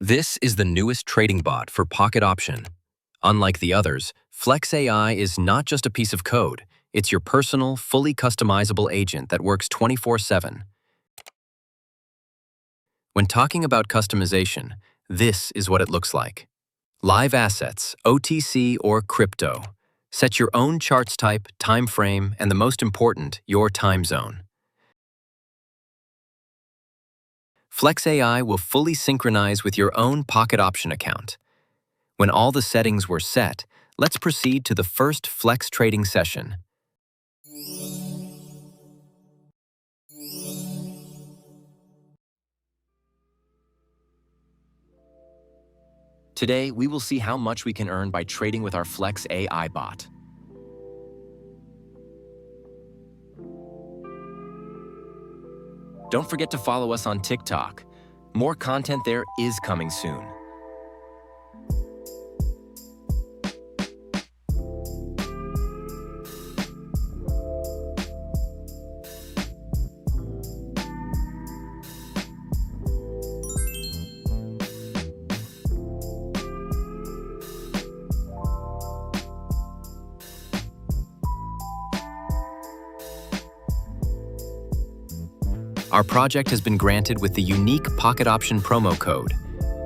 This is the newest trading bot for Pocket Option. Unlike the others, Flex AI is not just a piece of code, it's your personal, fully customizable agent that works 24/7. When talking about customization, this is what it looks like. Live assets, OTC or crypto. Set your own charts type, time frame, and the most important, your time zone. Flex AI will fully synchronize with your own Pocket Option account. When all the settings were set, let's proceed to the first Flex trading session. Today, we will see how much we can earn by trading with our Flex AI bot. Don't forget to follow us on TikTok. More content there is coming soon. Our project has been granted with the unique Pocket Option promo code.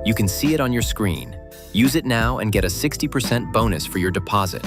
You can see it on your screen. Use it now and get a 60% bonus for your deposit.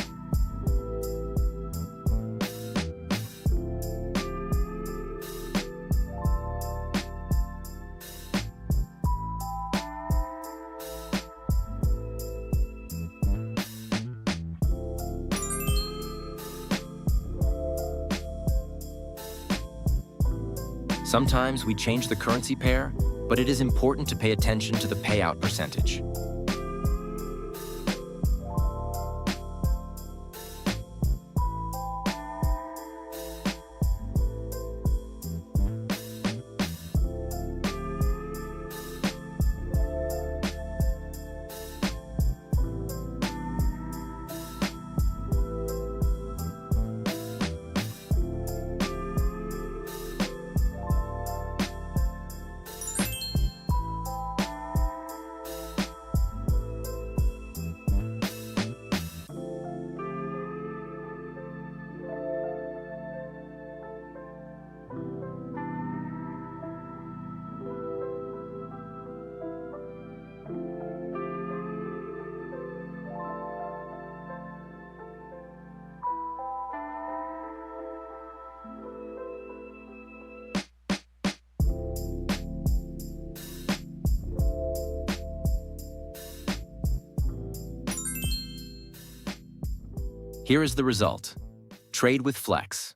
Sometimes we change the currency pair, but it is important to pay attention to the payout percentage. Here is the result. Trade with Flex.